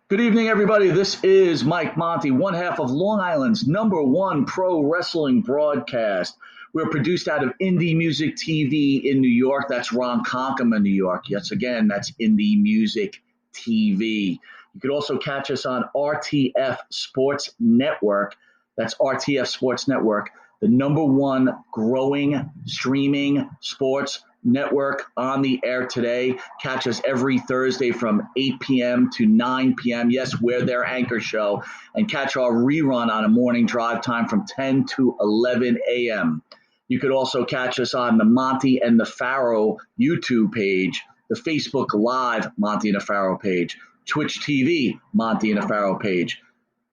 Good evening, everybody. This is Mike Monty, one half of Long Island's number one pro wrestling broadcast. We're produced out of Indie Music TV in New York. That's Ron Conkema, New York. Yes, again, that's Indie Music TV. You could also catch us on RTF Sports Network. That's RTF Sports Network, the number one growing streaming sports network on the air today. Catch us every Thursday from 8 p.m. to 9 p.m. Yes, we're their anchor show. And catch our rerun on a morning drive time from 10 to 11 a.m. You could also catch us on the Monty and the Pharaoh YouTube page, the Facebook Live Monty and the Pharaoh page, Twitch TV Monty and the Pharaoh page,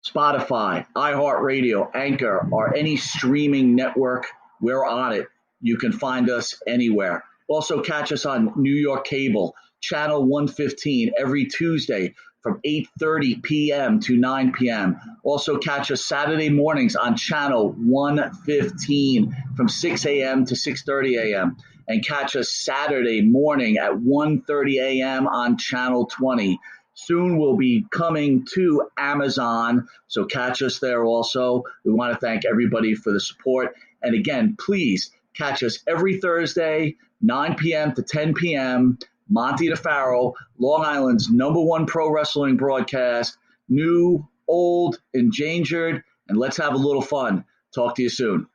Spotify, iHeartRadio, Anchor, or any streaming network. We're on it. You can find us anywhere. Also catch us on New York Cable, Channel 115, every Tuesday from 8:30 p.m. to 9 p.m. Also catch us Saturday mornings on Channel 115 from 6 a.m. to 6:30 a.m. And catch us Saturday morning at 1:30 a.m. on Channel 20. Soon we'll be coming to Amazon, so catch us there also. We want to thank everybody for the support. And again, please catch us every Thursday, 9 p.m. to 10 p.m., Monty the Pharaoh, Long Island's number one pro wrestling broadcast, new, old, endangered, and let's have a little fun. Talk to you soon.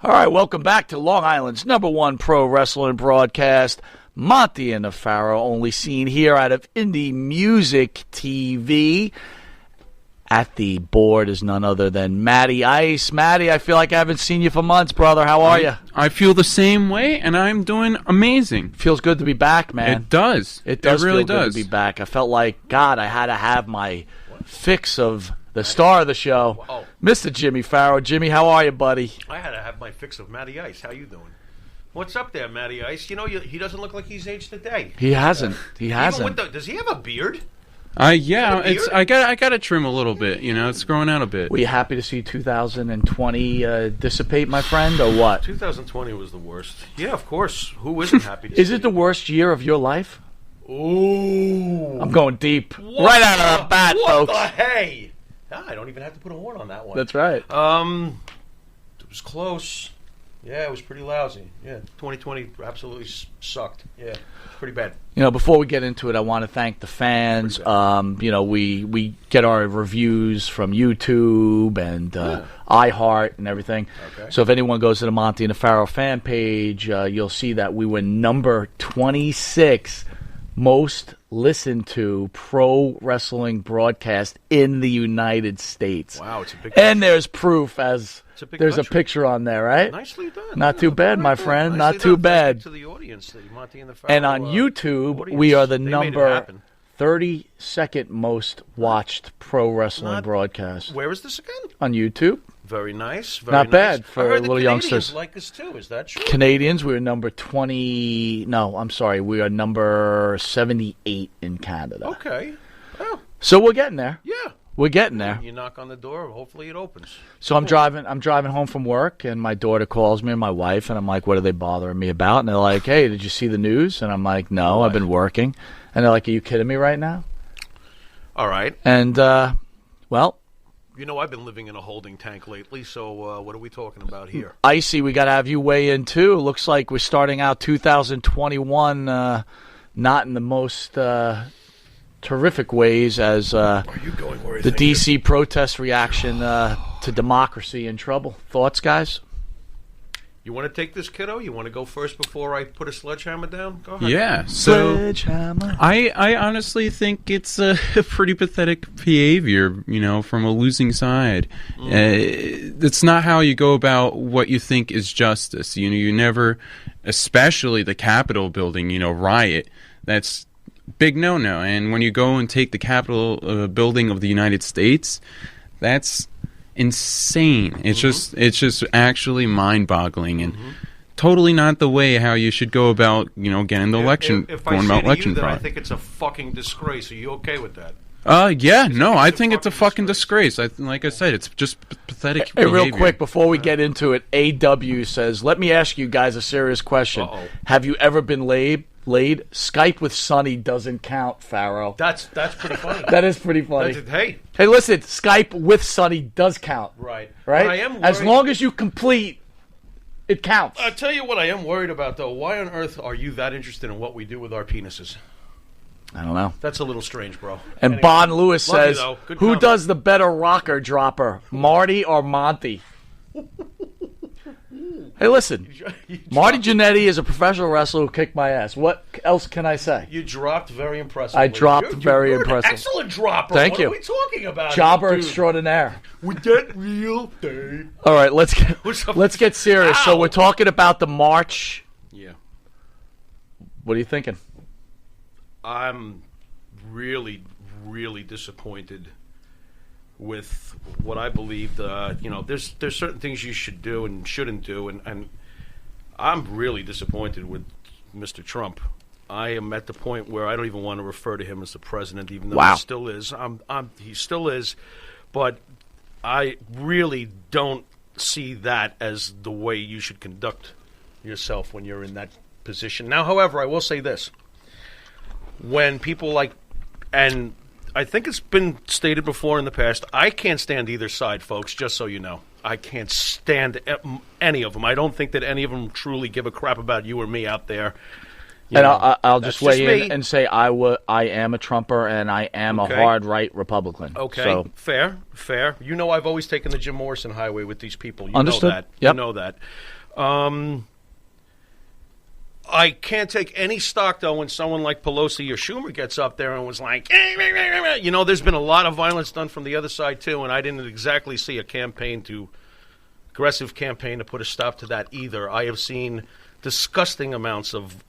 All right, welcome back to Long Island's #1 pro wrestling broadcast. Monty and Nefaro, only seen here out of Indie Music TV. At the board is none other than Matty Ice. Matty, I feel like I haven't seen you for months, brother. How are you? I feel the same way, and I'm doing amazing. Feels good to be back, man. It does. It really feel good to be back. I felt like, God, I had to have my fix of the star of the show, Mr. Jimmy Farrow. Jimmy, how are you, buddy? I had to have my fix of Matty Ice. How you doing? What's up there, Matty Ice? You know, he doesn't look like he's aged a day. He hasn't. He hasn't. Does he have a beard? Yeah, I got to trim a little bit. You know, it's growing out a bit. Were you happy to see 2020 dissipate, my friend, or what? 2020 was the worst. Yeah, of course. Who isn't happy to see Is it the worst year of your life? Ooh. I'm going deep. Right out of the bat, folks. What the hey? I don't even have to put a horn on that one. That's right. It was close. Yeah, it was pretty lousy. Yeah, 2020 absolutely sucked. Yeah, it's pretty bad. You know, before we get into it, I want to thank the fans. You know, we get our reviews from YouTube and iHeart and everything. Okay. So if anyone goes to the Monty and the Farrow fan page, you'll see that we were number 26 most listened to pro wrestling broadcast in the United States. Wow, it's a big and there's proof as there's country. a picture on there, right? Nicely done. Not too bad, my friend. Nicely Not too done. bad. To the audience, the Monty and the Farrow, And on YouTube, audience. we are the They made it number happen. 32nd most watched pro wrestling broadcast. Where is this again? On YouTube. Very nice. Very Not nice. bad for I heard little the Canadians youngsters. like us too. Is that true? Canadians, we are number 20. No, I'm sorry. We are number 78 in Canada. Okay. Oh, So we're getting there. yeah. We're getting there. You knock on the door. Hopefully it opens. So I'm driving home from work, and my daughter calls me, and my wife, and I'm like, what are they bothering me about? And they're like, hey, did you see the news? And I'm like, no, I've been working. And they're like, are you kidding me right now? All right. And, well, You know, I've been living in a holding tank lately, so what are we talking about here? Icy, we got to have you weigh in, too. Looks like we're starting out 2021 not in the most terrific ways as Are you going where the D.C. protest reaction to democracy in trouble. Thoughts, guys? You want to take this, kiddo? You want to go first before I put a sledgehammer down? Go ahead. Yeah, so Sledgehammer. I honestly think it's a pretty pathetic behavior, you know, from a losing side. It's not how you go about what you think is justice. You know, you never, especially the Capitol building, you know, riot. That's big no-no. And when you go and take the Capitol building of the United States, that's insane. It's just actually mind-boggling and totally not the way how you should go about, you know, getting the election, If going I say about to election you that I fraud. think it's a fucking disgrace, are you okay with that? Yeah, no, I it's a think it's a fucking fucking disgrace. Like I said, it's just pathetic Hey, behavior. real quick, before we get into it, AW says, let me ask you guys a serious question. Uh-oh. Have you ever been laid? Skype with Sonny doesn't count, Farrow. That's pretty funny. That is pretty funny. Hey, Hey, listen, Skype with Sonny does count. right. Right? But I am As worried- long as you complete, it counts. I'll tell you what I am worried about, though. Why on earth are you that interested in what we do with our penises? I don't know. That's a little strange, bro. And Anyway, Bon Lewis love you, says, though. Good who comment. does the better rocker dropper, Marty or Monty? Hey, listen, Marty Jannetty is a professional wrestler who kicked my ass. What else can I say? You dropped very impressively. I dropped very you're impressive. An excellent dropper. Thank what you. What are we talking about? Jobber dude? extraordinaire. With that real thing. All right, let's What's up? get serious. So Ow. we're talking about the march. Yeah. What are you thinking? I'm really, really disappointed with what I believed. You know, there's certain things you should do and shouldn't do, and I'm really disappointed with Mr. Trump. I am at the point where I don't even want to refer to him as the president, even though Wow. he still is. He still is, but I really don't see that as the way you should conduct yourself when you're in that position. Now, however, I will say this. When people like, and I think it's been stated before in the past, I can't stand either side, folks, just so you know. I can't stand any of them. I don't think that any of them truly give a crap about you or me out there. And I'll just That's weigh just in me. and say I am a Trumper and I am Okay. a hard right Republican. Okay, So, fair. You know I've always taken the Jim Morrison highway with these people. You Understood. know that. Yep. You know that. I can't take any stock, though, when someone like Pelosi or Schumer gets up there and was like, you know, there's been a lot of violence done from the other side, too, and I didn't exactly see a aggressive campaign to put a stop to that either. I have seen disgusting amounts of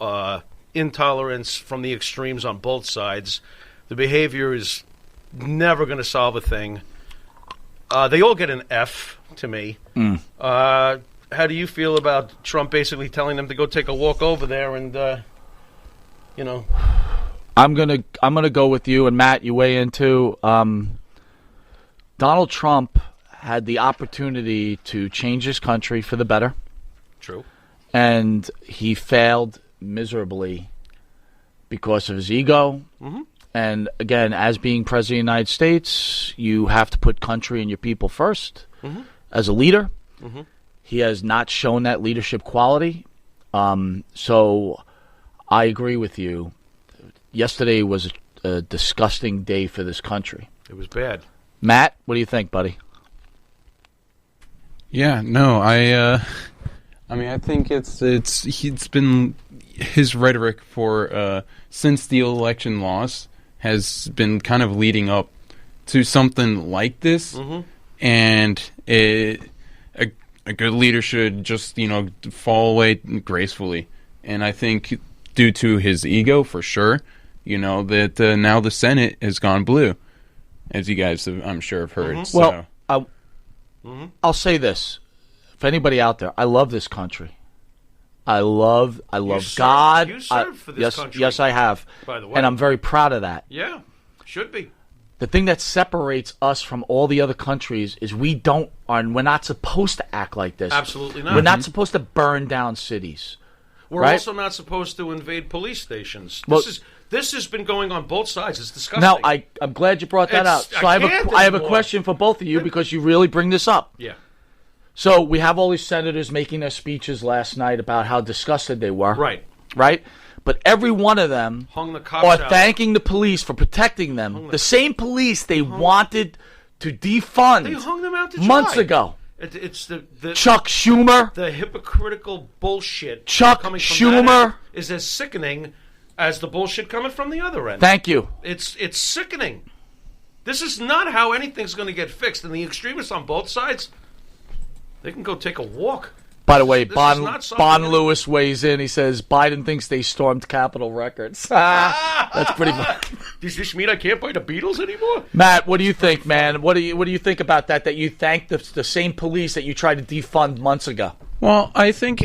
intolerance from the extremes on both sides. The behavior is never going to solve a thing. They all get an F to me. How do you feel about Trump basically telling them to go take a walk over there and, you know? I'm gonna go with you, and Matt, you weigh in too. Donald Trump had the opportunity to change his country for the better, True. and he failed miserably because of his ego. And again, as being president of the United States, you have to put country and your people first. As a leader, he has not shown that leadership quality. So I agree with you. Yesterday was a disgusting day for this country. It was bad. Matt, what do you think, buddy? Yeah, no, I mean, I think it's been his rhetoric for since the election loss has been kind of leading up to something like this, and a good leader should just fall away gracefully. And I think due to his ego, for sure, that now the Senate has gone blue, as you guys have, I'm sure, have heard. So. Well, I'll say this: for anybody out there, I love this country. I love God. You served for this country. Yes, I have. By the way. And I'm very proud of that. Yeah, should be. The thing that separates us from all the other countries is we're not supposed to act like this. Absolutely not. We're not supposed to burn down cities. We're right? also not supposed to invade police stations. Well, This has been going on both sides. It's disgusting. Now, I'm glad you brought that out. So I have a question for both of you because you really bring this up. Yeah. So we have all these senators making their speeches last night about how disgusted they were. Right? But every one of them hung the cops are out. thanking the police for protecting them. The same police they wanted to defund They hung them out to dry. months ago. It's the Chuck Schumer. The hypocritical bullshit Chuck coming from Schumer that end is as sickening as the bullshit coming from the other end. Thank you. It's sickening. This is not how anything's going to get fixed. And the extremists on both sides, they can go take a walk. By the way, This is Bon not something Lewis weighs in. He says Biden thinks they stormed Capitol records. That's pretty funny. Does this mean I can't buy the Beatles anymore? Matt, what do you think, man? What do you think about that? That you thank the same police that you tried to defund months ago? Well, I think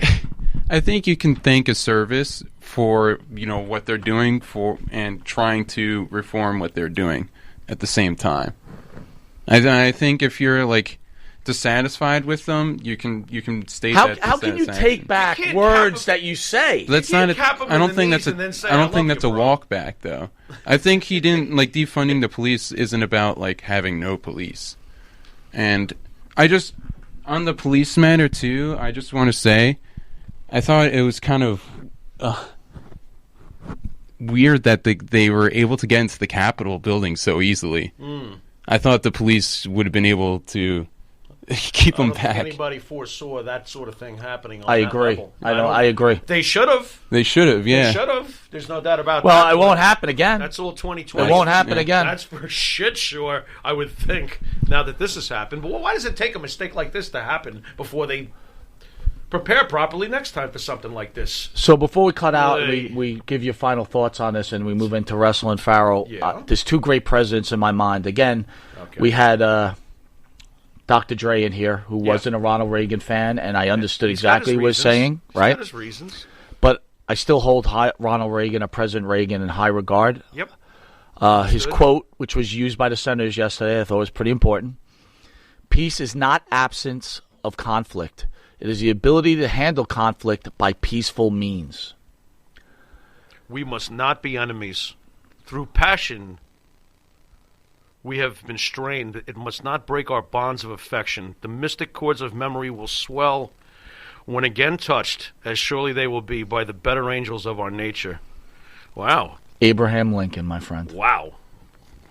you can thank a service for what they're doing and trying to reform what they're doing at the same time. I think if you're dissatisfied with them, you can state that. How can you take back You can't words cap 'em. that you say? That's can't not. cap 'em I in don't the think knees that's a. and then say, I "I don't love think you, that's a bro." walk back, though. I think he didn't defunding the police isn't about having no police, and on the police matter too. I just want to say, I thought it was kind of weird that they were able to get into the Capitol building so easily. I thought the police would have been able to keep them I don't think back. anybody foresaw that sort of thing happening on I that agree. level. I agree. They should have. They should have, They yeah. should have. There's no doubt about Well, that. it won't happen again. That's all 2020. It won't happen again. That's for shit sure, I would think, now that this has happened. But why does it take a mistake like this to happen before they prepare properly next time for something like this? So before we cut out, Hey. we give you final thoughts on this, and we move into Wrestling Farrell. Yeah. There's two great presidents in my mind. Again, Okay. we had Dr. Dre in here, who wasn't a Ronald Reagan fan, and I understood He's got exactly his what he was reasons. saying, He's right? got his reasons. But I still hold Ronald Reagan or President Reagan in high regard. Yep. His Good. quote, which was used by the senators yesterday, I thought was pretty important. Peace is not absence of conflict. It is the ability to handle conflict by peaceful means. We must not be enemies. Through passion, we have been strained. It must not break our bonds of affection. The mystic chords of memory will swell when again touched, as surely they will be by the better angels of our nature. Wow. Abraham Lincoln, my friend. Wow.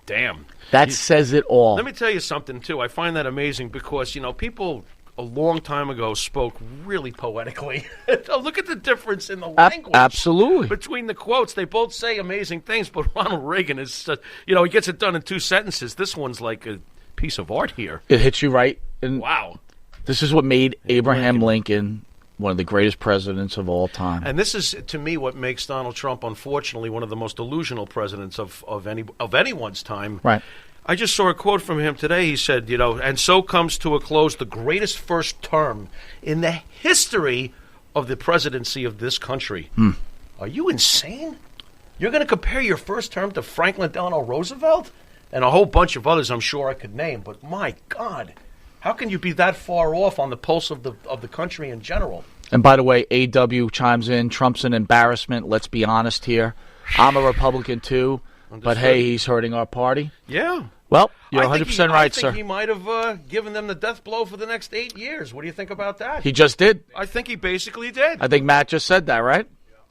Damn. That says it all. Let me tell you something, too. I find that amazing because, people a long time ago spoke really poetically. Look at the difference in the language. Absolutely. Between the quotes, they both say amazing things, but Ronald Reagan is, he gets it done in 2 sentences. This one's like a piece of art here. It hits you right. And wow. This is what made Abraham Lincoln one of the greatest presidents of all time. And this is, to me, what makes Donald Trump, unfortunately, one of the most delusional presidents of anyone's time. Right. I just saw a quote from him today. He said, and so comes to a close the greatest first term in the history of the presidency of this country. Are you insane? You're going to compare your first term to Franklin Delano Roosevelt? And a whole bunch of others I'm sure I could name. But my God, how can you be that far off on the pulse of the country in general? And by the way, AW chimes in, Trump's an embarrassment. Let's be honest here. I'm a Republican too. But hey, he's hurting our party. Yeah. Well, you're 100% right, sir. I think he might have given them the death blow for the next 8 years. What do you think about that? He just did. I think he basically did. I think Matt just said that, right?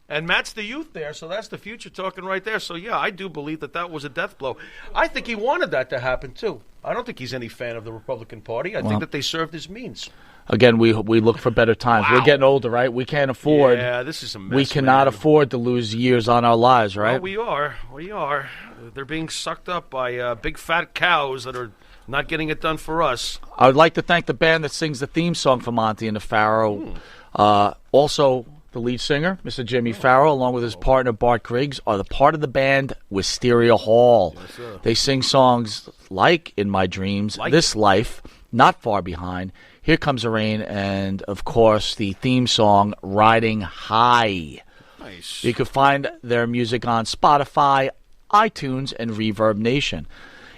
And Matt's the youth there, so that's the future talking right there. So, yeah, I do believe that was a death blow. I think he wanted that to happen, too. I don't think he's any fan of the Republican Party. I think that they served his means. Again, we look for better times. Wow. We're getting older, right? We can't afford. Yeah, this is a mess, we cannot afford to lose years on our lives, right? Well, we are. We are. They're being sucked up by big fat cows that are not getting it done for us. I would like to thank the band that sings the theme song for Monty and the Pharaoh. Also, the lead singer, Mr. Jimmy Farrell, along with his partner Bart Griggs, are the part of the band Wisteria Hall. Yes, they sing songs like In My Dreams, This Life, Not Far Behind, Here Comes the Rain, and, of course, the theme song Riding High. Nice. You can find their music on Spotify, iTunes, and Reverb Nation.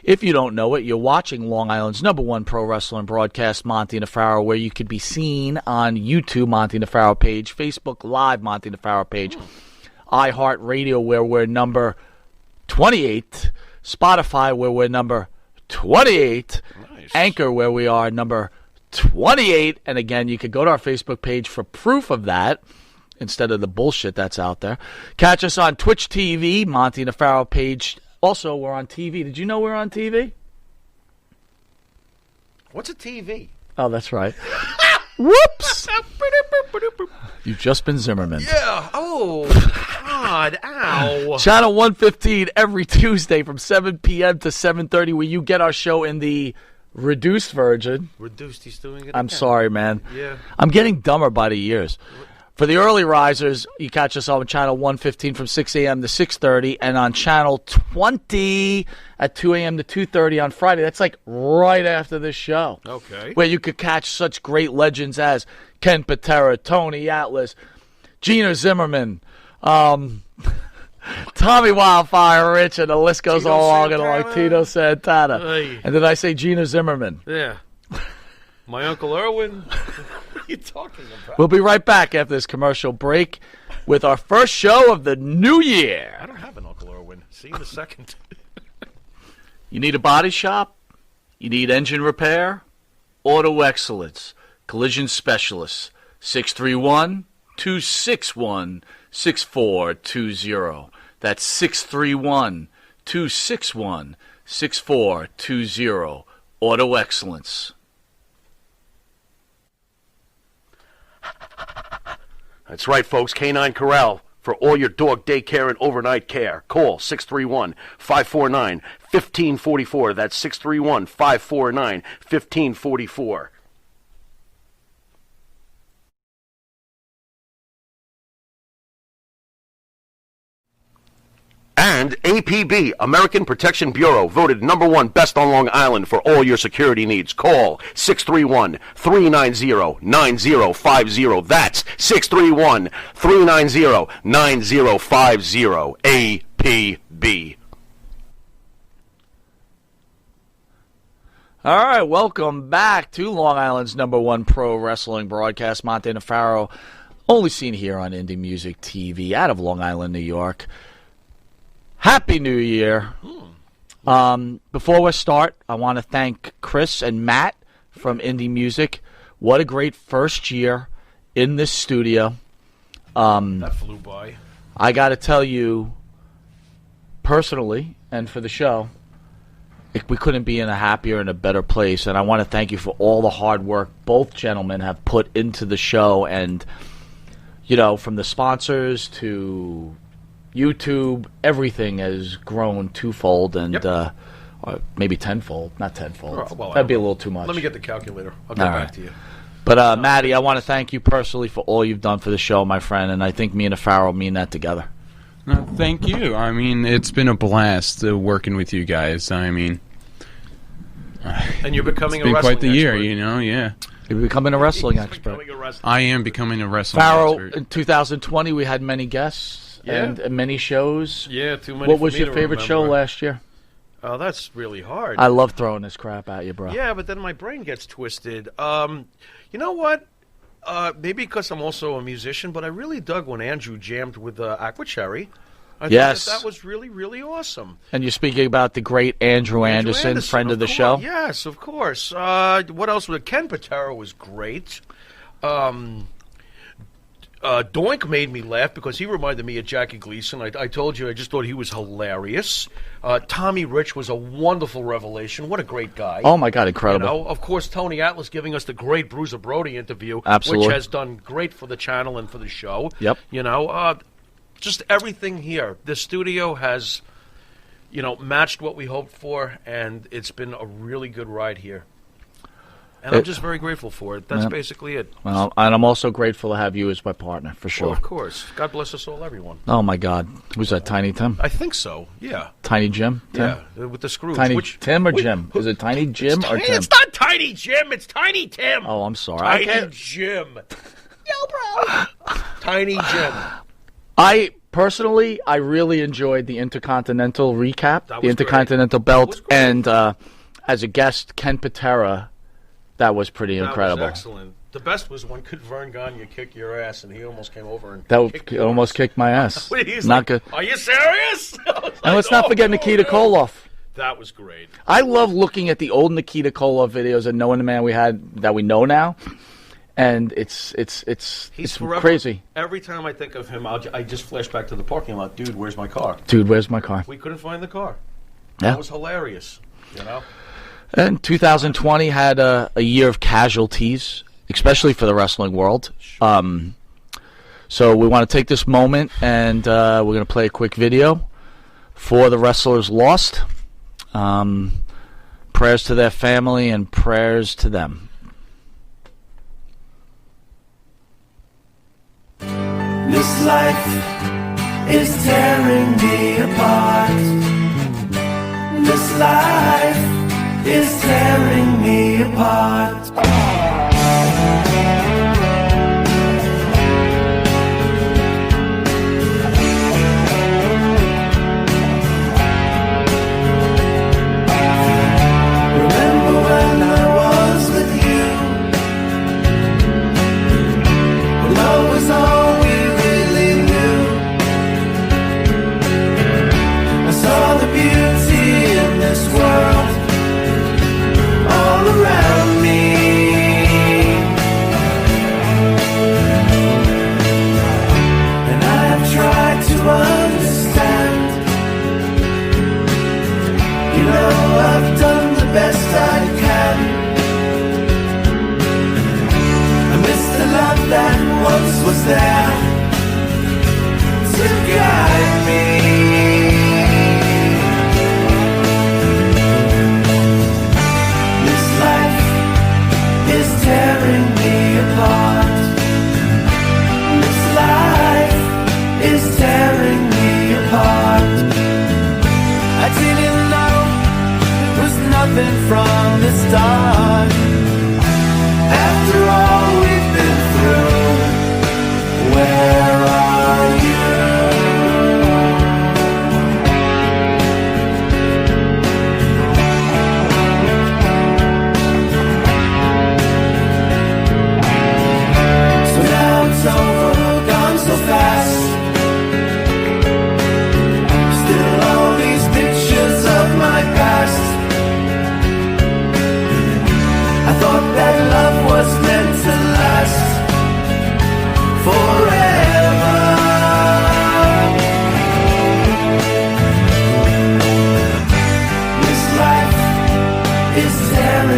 If you don't know it, you're watching Long Island's #1 pro wrestling broadcast, Monty and the Pharaoh, where you could be seen on YouTube, Monty and the Pharaoh page, Facebook Live, Monty and the Pharaoh page, iHeartRadio, where we're number 28, Spotify, where we're number 28, nice. Anchor, where we are number 28, and again, you could go to our Facebook page for proof of that, instead of the bullshit that's out there. Catch us on Twitch TV, Monty and the Pharaoh page. Also, we're on TV. Did you know we're on TV? What's a TV? Oh, that's right. Whoops! You've just been Zimmerman. Yeah. Oh, God. Ow. Channel 115 every Tuesday from 7 p.m. to 7:30, where you get our show in the reduced version. Reduced. He's doing it I'm again. sorry, man. Yeah. I'm getting dumber by the years. For the early risers, you catch us on Channel 115 from 6 a.m. to 6:30, and on Channel 20 at 2 a.m. to 2:30 on Friday. That's like right after this show. Okay. Where you could catch such great legends as Ken Patera, Tony Atlas, Gina Zimmerman, Tommy Wildfire Rich, and the list goes Tito on and Santana. on. Tito Santana. Hey. And did I say Gina Zimmerman? Yeah. My Uncle Erwin. What are you talking about? We'll be right back after this commercial break with our first show of the new year. I don't have an Uncle Erwin. See you in a second. You need a body shop? You need engine repair? Auto Excellence. Collision Specialists. 631-261-6420. That's 631-261-6420. Auto Excellence. That's right, folks. Canine Corral for all your dog daycare and overnight care. Call 631-549-1544. That's 631-549-1544. And APB, American Protection Bureau, voted #1 best on Long Island for all your security needs. Call 631-390-9050. That's 631-390-9050. APB. All right, welcome back to Long Island's #1 pro wrestling broadcast. Monty and the Pharaoh, only seen here on Indie Music TV out of Long Island, New York. Happy New Year. Before we start, I want to thank Chris and Matt from Indie Music. What a great first year in this studio. That flew by. I got to tell you, personally and for the show, we couldn't be in a happier and a better place. And I want to thank you for all the hard work both gentlemen have put into the show. And, you know, from the sponsors to YouTube, everything has grown twofold and or maybe tenfold. Not tenfold. Well, that'd be a little too much. Let me get the calculator. I'll get back to you. But, Maddie, I want to thank you personally for all you've done for the show, my friend. And I think me and Afaro mean that together. No, thank you. I mean, it's been a blast working with you guys. I mean, and you're becoming it's been a wrestling quite the year, expert. you know. Yeah, You're becoming a wrestling He's expert. becoming a wrestling I am becoming a wrestling Farrell, expert. in 2020, we had many guests and many shows. Yeah, too many. What for was me your to favorite show remember. last year? Oh, that's really hard. I love throwing this crap at you, bro. Yeah, but then my brain gets twisted. You know what? Maybe because I'm also a musician, but I really dug when Andrew jammed with Aqua Cherry. I Yes. thought that was really, really awesome. And you're speaking about the great Andrew Anderson, friend of the show. Yes, of course. What else was it? Ken Patera was great. Doink made me laugh because he reminded me of Jackie Gleason. I told you, I just thought he was hilarious. Tommy Rich was a wonderful revelation. What a great guy. Oh, my God, You incredible. know, of course, Tony Atlas giving us the great Bruiser Brody interview, Absolutely. which has done great for the channel and for the show. Yep. You know, just everything here. The studio has, you know, matched what we hoped for, and it's been a really good ride here. And I'm just very grateful for it. That's basically it. Well, and I'm also grateful to have you as my partner, for sure. Well, of course. God bless us all, everyone. Oh, my God. Who's that, Tiny Tim? I think so. Yeah. Tiny Jim? Tim? Yeah. With the Scrooge. Tiny Tim or Jim? Is it Tiny Jim or Tim? It's not Tiny Jim. It's Tiny Tim. Oh, I'm sorry. I Tiny can't- Jim. Yo, bro. Tiny Jim. Personally, I really enjoyed the Intercontinental recap, That the was Intercontinental great. belt, That was great. and as a guest, Ken Patera. That was pretty incredible. That was excellent. The best was when Kid Vern Gagne kicked your ass, and he almost came over and That kicked almost yours. kicked my ass. He's Not like, good. Are you serious? And let's not forget Nikita Koloff. That was great. I love looking at the old Nikita Koloff videos and knowing the man we had that we know now, and it's He's forever, crazy. Every time I think of him, I just flash back to the parking lot. Dude, where's my car? Dude, where's my car? We couldn't find the car. Yeah. That was hilarious. You know. And 2020 had a year of casualties, especially for the wrestling world. So we want to take this moment and we're going to play a quick video for the wrestlers lost. Prayers to their family and prayers to them. This life is tearing me apart. This life is tearing me apart. Remember when I was with you, when love was all we really knew. I saw the beauty in this world all around me. And I have tried to understand. You know I've done the best I can. I miss the love that once was there to guide me. This life is tearing me apart. This life is tearing me apart. I didn't know it was nothing from the start. After all we've been through, where are you?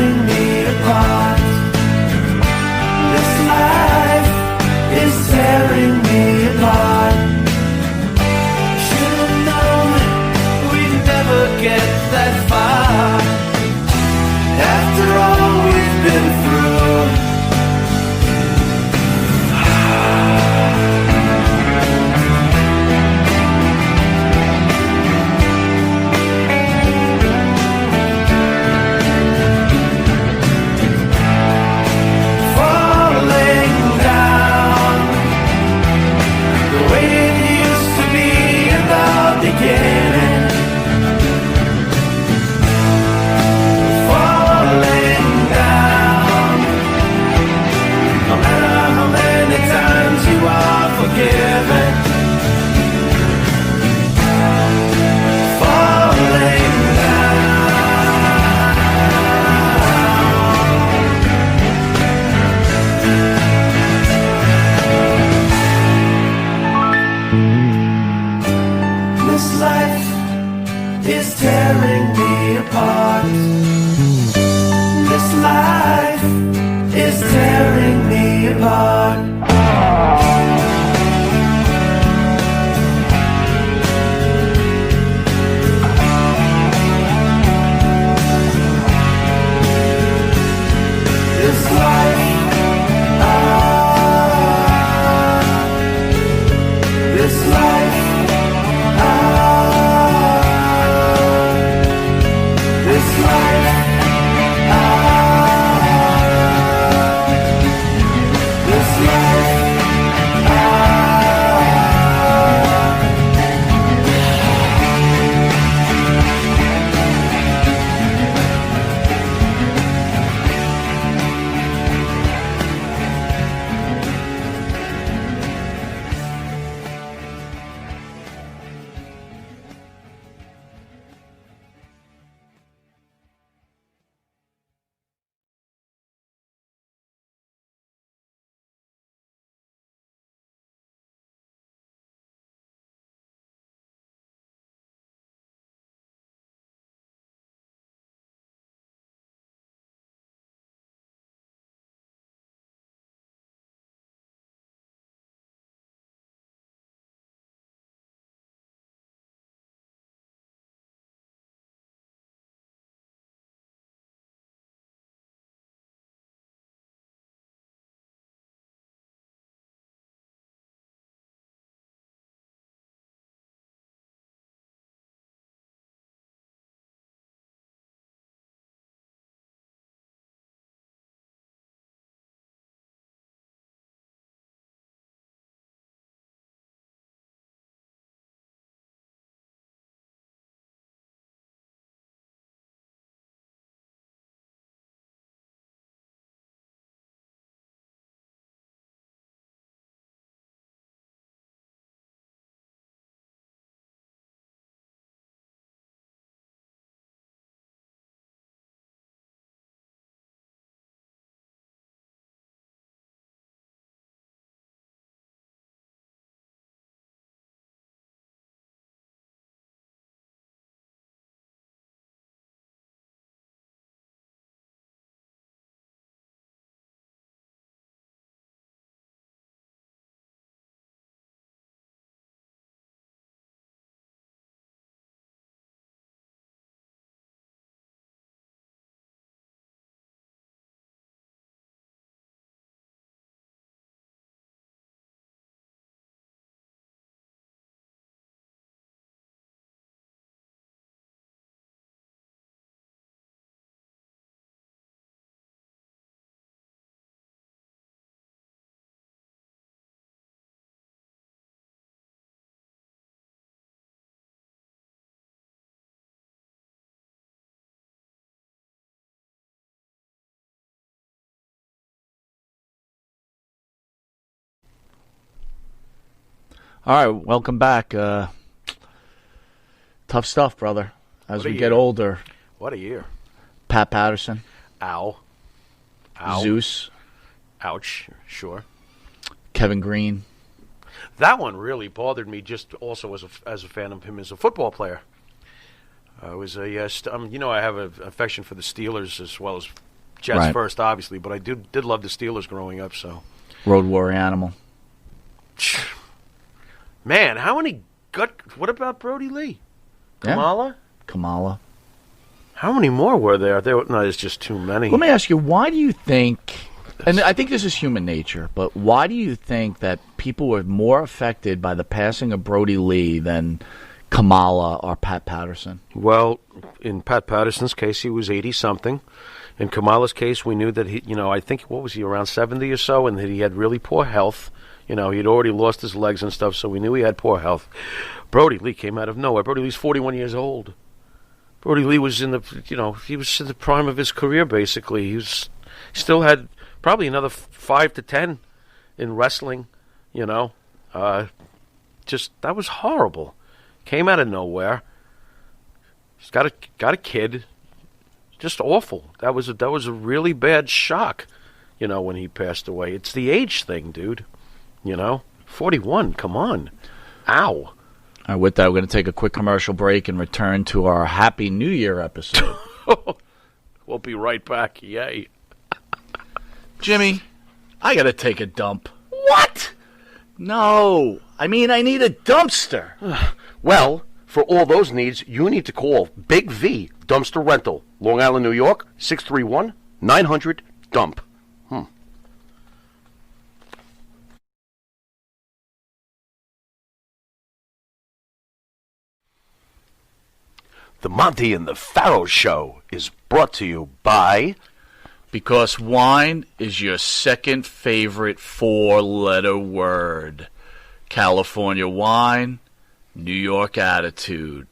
tearing me apart. This life is tearing me apart. Should've known we'd never get that far. After all we've been through. Falling down the way it used to be in the beginning. Falling down, no matter how many times you are forgiven. Falling down. This life is tearing me apart. This life is tearing me apart. This life, this life, this life, this life. All right, welcome back. Tough stuff, brother. As we get older, What a year. Pat Patterson, Ow. Ow. Zeus, Ouch. Sure. Kevin Green. That one really bothered me. Just also as a fan of him as a football player. I was a I have an affection for the Steelers as well as Jets Right. first, obviously, but I did love the Steelers growing up. So, Road warrior animal. man, how many what about Brody Lee? Yeah. Kamala? How many more were there? No, there's just too many. Let me ask you, why do you think, and I think this is human nature, but why do you think that people were more affected by the passing of Brody Lee than Kamala or Pat Patterson? Well, in Pat Patterson's case, he was 80-something. In Kamala's case, we knew that he, I think, what was he, around 70 or so, and that he had really poor health. He had already lost his legs and stuff, so we knew he had poor health. Brody Lee came out of nowhere. Brody Lee's 41 years old. Brody Lee was he was in the prime of his career, basically. He still had probably another 5 to 10 in wrestling, Just, that was horrible. Came out of nowhere. He's got a kid. Just awful. That was a really bad shock, when he passed away. It's the age thing, dude. 41. Come on. Ow. All right, with that, we're going to take a quick commercial break and return to our Happy New Year episode. We'll be right back. Yay. Jimmy, I got to take a dump. What? No. I mean, I need a dumpster. Well, for all those needs, you need to call Big V Dumpster Rental, Long Island, New York, 631-900-DUMP. The Monty and the Pharaoh Show is brought to you by... Because wine is your second favorite four-letter word. California wine, New York attitude.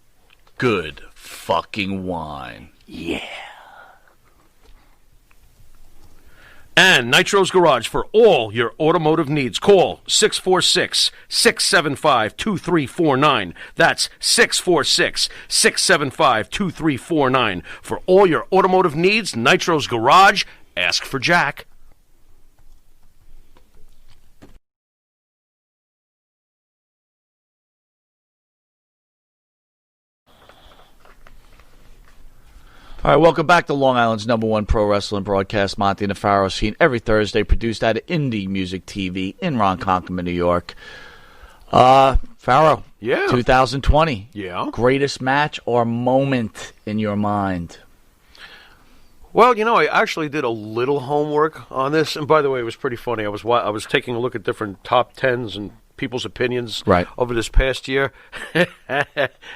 Good fucking wine. Yeah. And Nitro's Garage for all your automotive needs. Call 646-675-2349. That's 646-675-2349. For all your automotive needs, Nitro's Garage. Ask for Jack. All right, welcome back to Long Island's #1 pro wrestling broadcast, Monty and the Pharaoh, seen every Thursday, produced out of Indie Music TV in Ronkonkoma, New York. Pharaoh, Yeah. 2020. Yeah. Greatest match or moment in your mind? Well, I actually did a little homework on this, and by the way, it was pretty funny. I was taking a look at different top tens and people's opinions Right. over this past year, and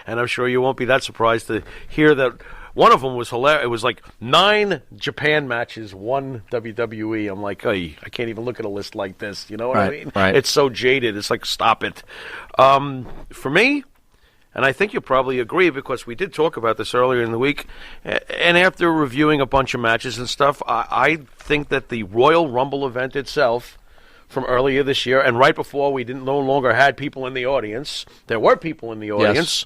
I'm sure you won't be that surprised to hear that one of them was hilarious. It was like 9 Japan matches, 1 WWE. I'm like, hey, I can't even look at a list like this. You know what I mean? Right. It's so jaded. It's like, stop it. For me, and I think you'll probably agree because we did talk about this earlier in the week, and after reviewing a bunch of matches and stuff, I think that the Royal Rumble event itself from earlier this year, and right before we no longer had people in the audience, there were people in the audience,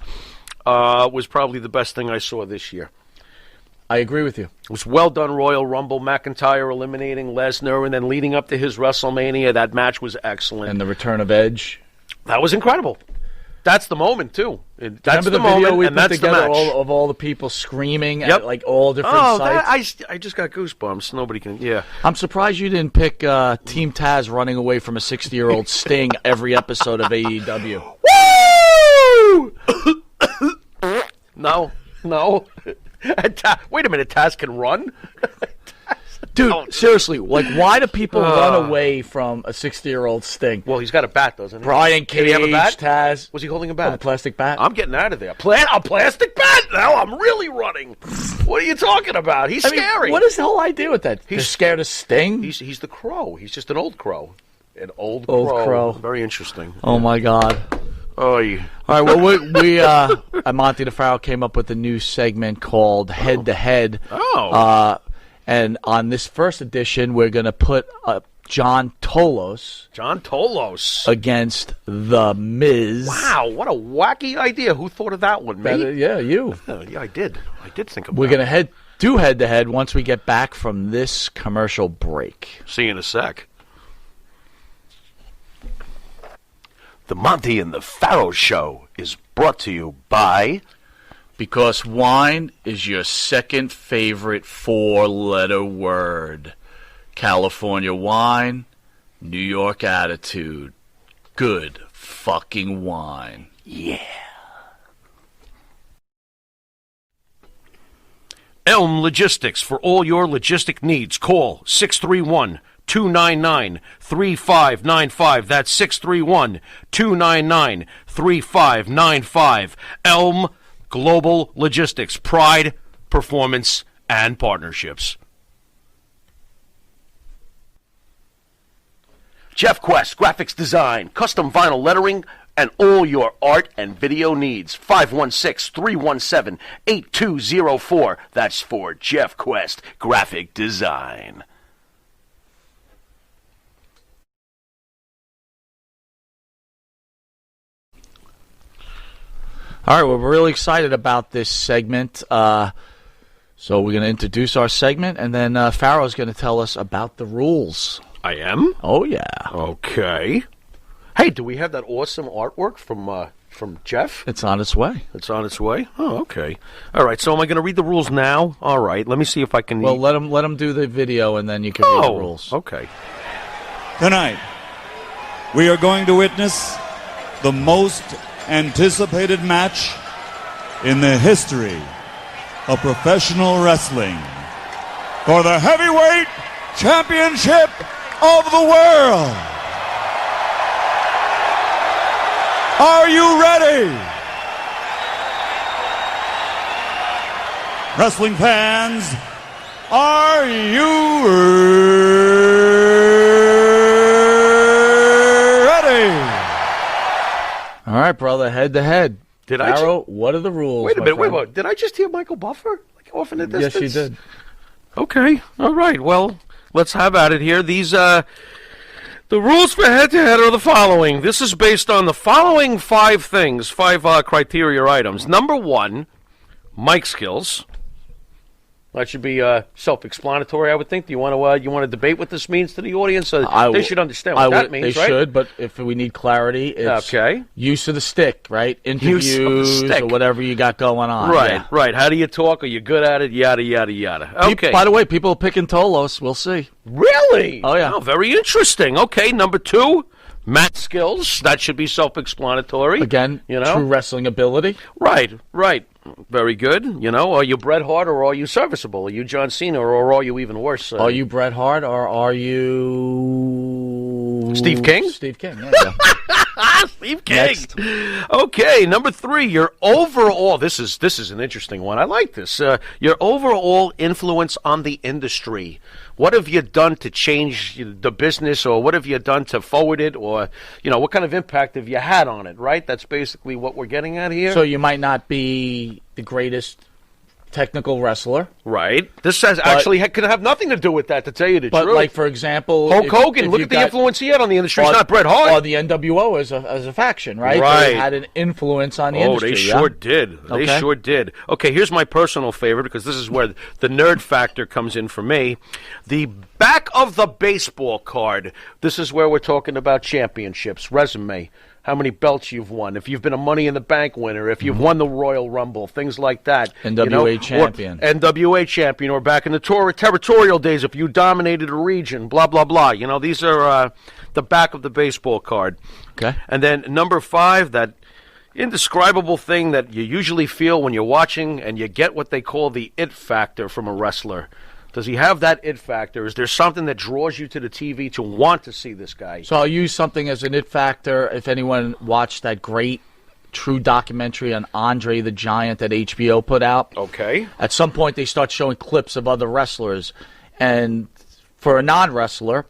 was probably the best thing I saw this year. I agree with you. It was well done, Royal Rumble. McIntyre eliminating Lesnar, and then leading up to his WrestleMania, that match was excellent. And the return of Edge. That was incredible. That's the moment, too. That's Remember the moment, video we and put that's the together match. of all the people screaming Yep. at like all different sites? I just got goosebumps. Nobody can, yeah. I'm surprised you didn't pick Team Taz running away from a 60-year-old Sting every episode of AEW. Woo! No. Wait a minute, Taz can run? Dude, seriously, like, why do people run away from a 60-year-old Sting? Well, he's got a bat, doesn't he? Brian Did he have a Cage, bat? Taz. Was he holding a Oh, bat? the plastic bat? I'm getting out of there. A plastic bat? Now I'm really running. What are you talking about? He's I mean, scary. what is the whole idea with that? They're He's scared of Sting? He's the crow. He's just an old crow. An old Old crow. Very interesting. Oh, my God. Oh, All right, well, we at Monty the Pharaoh came up with a new segment called Head to Head. Oh. And on this first edition, we're going to put John Tolos against The Miz. Wow, what a wacky idea. Who thought of that one, me? Yeah, you. Yeah, I did. I did think about We're going to do head to head once we get back from this commercial break. See you in a sec. The Monty and the Pharaoh Show is brought to you by... Because wine is your second favorite four-letter word. California wine, New York attitude. Good fucking wine. Yeah. Elm Logistics. For all your logistic needs, call 631-299-3595. That's 631-299-3595. Elm Global Logistics. Pride, performance, and partnerships. Jeff Quest, graphics design, custom vinyl lettering, and all your art and video needs. 516-317-8204. That's for Jeff Quest, graphic design. All right, well, we're really excited about this segment. So we're going to introduce our segment, and then Pharaoh's going to tell us about the rules. I am? Oh, yeah. Okay. Hey, do we have that awesome artwork from Jeff? It's on its way. It's on its way? Oh, okay. All right, so am I going to read the rules now? All right, let me see if I can... Well, let him do the video, and then you can read the rules. Okay. Tonight, we are going to witness the most anticipated match in the history of professional wrestling for the heavyweight championship of the world. Are you ready? Wrestling fans, are you ready? All right, brother, head to head. Did I Pharaoh, what are the rules? Wait a minute, Did I just hear Michael Buffer? Like off in the distance? Yes, you did. Okay, all right. Well, let's have at it here. These, the rules for head-to-head are the following. This is based on the following five criteria items. Number one, mic skills. That should be self-explanatory, I would think. Do you want to debate what this means to the audience? They should understand what that means, they right? They should, but if we need clarity, it's use of the stick, right? Interviews or whatever you got going on. Right, right. How do you talk? Are you good at it? Yada, yada, yada. Okay. By the way, people are picking Tolos. We'll see. Really? Oh, yeah. Oh, very interesting. Okay, number two, mat skills. That should be self-explanatory. Again, true wrestling ability. Right, right. Very good. Are you Bret Hart or are you serviceable? Are you John Cena or are you even worse? Are you Bret Hart or are you... Steve King? Steve King, yeah. Steve King. Next. Okay, number three, your overall, this is an interesting one. I like this. Your overall influence on the industry. What have you done to change the business, or what have you done to forward it, or, what kind of impact have you had on it, right? That's basically what we're getting at here. So you might not be the greatest technical wrestler. Right. This actually could have nothing to do with that, to tell you the truth. But, like, for example... Hulk Hogan, look at the influence he had on the industry. It's not Bret Hart. Or the NWO as a faction, right? Right. They had an influence on the industry. Oh, they sure did. They sure did. Okay, here's my personal favorite, because this is where the nerd factor comes in for me. The back of the baseball card. This is where we're talking about championships, resume, how many belts you've won, if you've been a Money in the Bank winner, if you've won the Royal Rumble, things like that. NWA champion. NWA champion, or back in the territorial days, if you dominated a region, blah, blah, blah. These are the back of the baseball card. Okay. And then number five, that indescribable thing that you usually feel when you're watching and you get what they call the it factor from a wrestler. Does he have that it factor? Is there something that draws you to the TV to want to see this guy? So I'll use something as an it factor. If anyone watched that great true documentary on Andre the Giant that HBO put out. Okay. At some point they start showing clips of other wrestlers. And for a non-wrestler,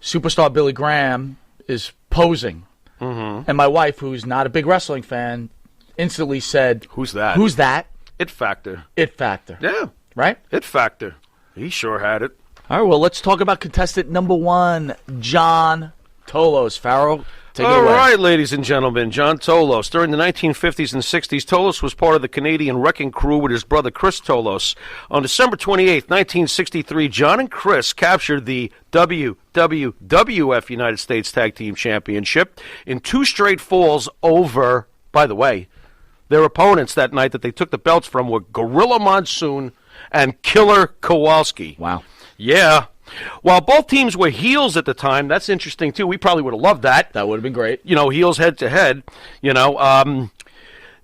superstar Billy Graham is posing. And my wife, who's not a big wrestling fan, instantly said, Who's that? Who's that? It factor. It factor. Yeah. Right? It factor. He sure had it. All right, well, let's talk about contestant number one, John Tolos. Pharaoh, take it away. All right, ladies and gentlemen, John Tolos. During the 1950s and 60s, Tolos was part of the Canadian Wrecking Crew with his brother Chris Tolos. On December 28, 1963, John and Chris captured the WWF United States Tag Team Championship in 2 straight falls over, by the way, Their opponents that night that they took the belts from were Gorilla Monsoon and Killer Kowalski. Wow. Yeah. While both teams were heels at the time, that's interesting, too. We probably would have loved that. That would have been great. Heels head-to-head,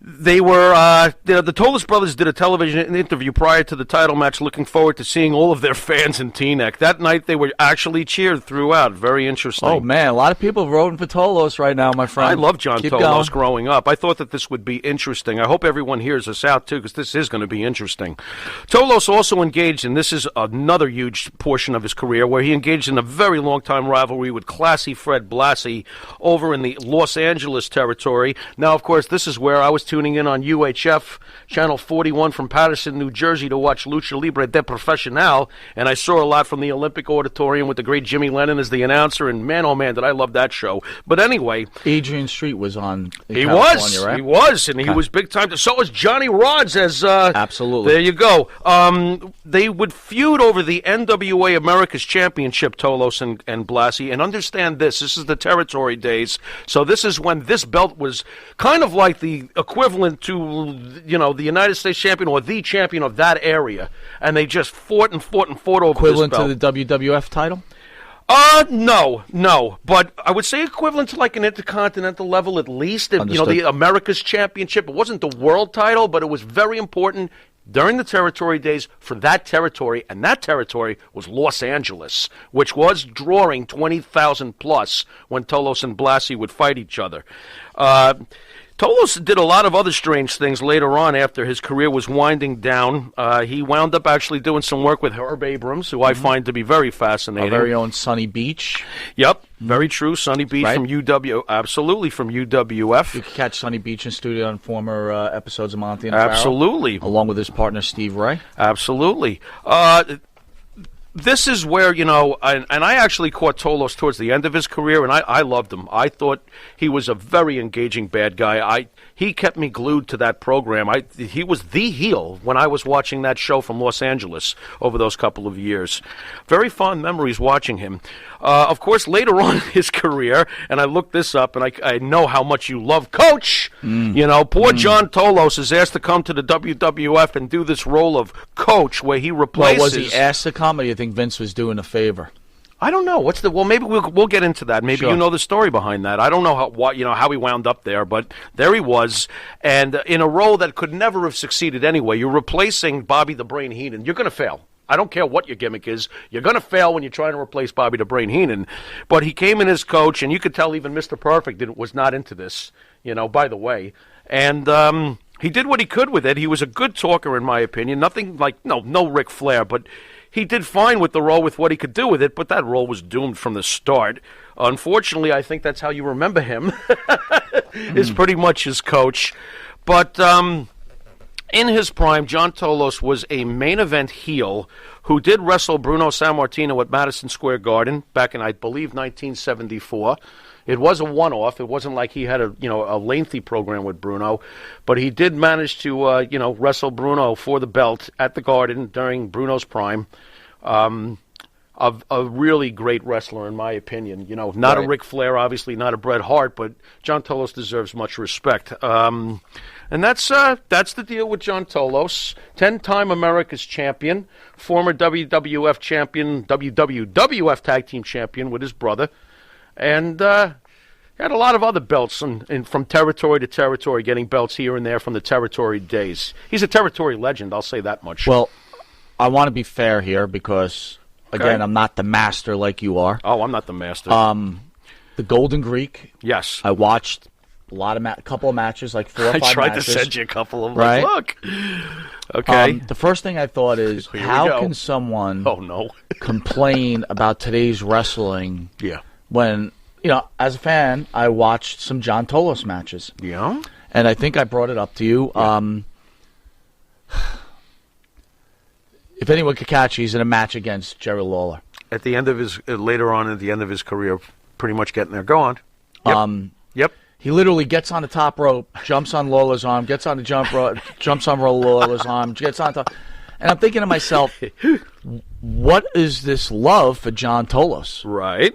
They were, the Tolos brothers did a television interview prior to the title match looking forward to seeing all of their fans in Teaneck. That night they were actually cheered throughout. Very interesting. Oh, man, a lot of people voting for Tolos right now, my friend. I love John Keep Tolos going. growing up. I thought that this would be interesting. I hope everyone hears us out, too, because this is going to be interesting. Tolos also engaged, and this is another huge portion of his career, where he engaged in a very long-time rivalry with Classy Fred Blassie over in the Los Angeles territory. Now, of course, this is where I was tuning in on UHF, Channel 41 from Patterson, New Jersey, to watch Lucha Libre de Profesional, and I saw a lot from the Olympic Auditorium with the great Jimmy Lennon as the announcer, and man, oh man, did I love that show. But anyway... Adrian Street was on in He California, was, right? he was, and he was big time. So was Johnny Rods as... Absolutely. There you go. They would feud over the NWA America's Championship, Tolos and Blassie, and understand this is the territory days, so this is when this belt was kind of like the equivalent to, the United States champion or the champion of that area, and they just fought over Equivalent this belt. to the WWF title? No, but I would say equivalent to like an intercontinental level at least. Understood. The America's Championship. It wasn't the world title, but it was very important during the territory days for that territory, and that territory was Los Angeles, which was drawing 20,000 plus when Tolos and Blassie would fight each other. Tolos did a lot of other strange things later on after his career was winding down. He wound up actually doing some work with Herb Abrams, who I find to be very fascinating. Our very own Sunny Beach. Yep, very true. Sonny Beach Right? from absolutely from UWF. You can catch Sunny Beach in studio on former episodes of Monty and Farrell, Absolutely, along with his partner Steve Ray. absolutely. This is where, and I actually caught Tolos towards the end of his career, and I loved him. I thought he was a very engaging bad guy. He kept me glued to that program. He was the heel when I was watching that show from Los Angeles over those couple of years. Very fond memories watching him. Of course, later on in his career, and I looked this up, and I know how much you love Coach. Poor John Tolos is asked to come to the WWF and do this role of Coach, where he replaces... Well, was he asked to come, or do you think Vince was doing a favor? I don't know. Well, maybe we'll get into that. Maybe Sure. you know the story behind that. I don't know how he wound up there, but there he was, and in a role that could never have succeeded anyway. You're replacing Bobby the Brain Heenan. You're going to fail. I don't care what your gimmick is. You're going to fail when you're trying to replace Bobby the Brain Heenan. But he came in as Coach, and you could tell even Mr. Perfect was not into this, by the way. And he did what he could with it. He was a good talker, in my opinion. Nothing like, no Ric Flair, but he did fine with the role with what he could do with it, but that role was doomed from the start. Unfortunately, I think that's how you remember him, is pretty much his Coach. But... in his prime, John Tolos was a main event heel who did wrestle Bruno Sammartino at Madison Square Garden back in, I believe, 1974. It was a one-off. It wasn't like he had a lengthy program with Bruno, but he did manage to wrestle Bruno for the belt at the Garden during Bruno's prime. A really great wrestler, in my opinion. Not Right. a Ric Flair, obviously, not a Bret Hart, but John Tolos deserves much respect. And that's the deal with John Tolos. 10-time America's champion, former WWF champion, WWF Tag Team champion with his brother, and had a lot of other belts from territory to territory, getting belts here and there from the territory days. He's a territory legend, I'll say that much. Well, I want to be fair here because, again, I'm not the master like you are. Oh, I'm not the master. The Golden Greek, yes. I watched a couple of matches, like 4 or 5 I tried matches. to send you a couple of them. Right. Look. Okay. The first thing I thought is, Here we how go. can someone Oh, no. complain about today's wrestling Yeah. when, as a fan, I watched some John Tolos matches. Yeah? And I think I brought it up to you. If anyone could catch, he's in a match against Jerry Lawler. At the end of later on at the end of his career, pretty much getting there. Go on. Yep. Yep. He literally gets on the top rope, jumps on Lawler's arm, gets on the jump rope, jumps on Lawler's arm, gets on top. And I'm thinking to myself, what is this love for John Tolos? Right.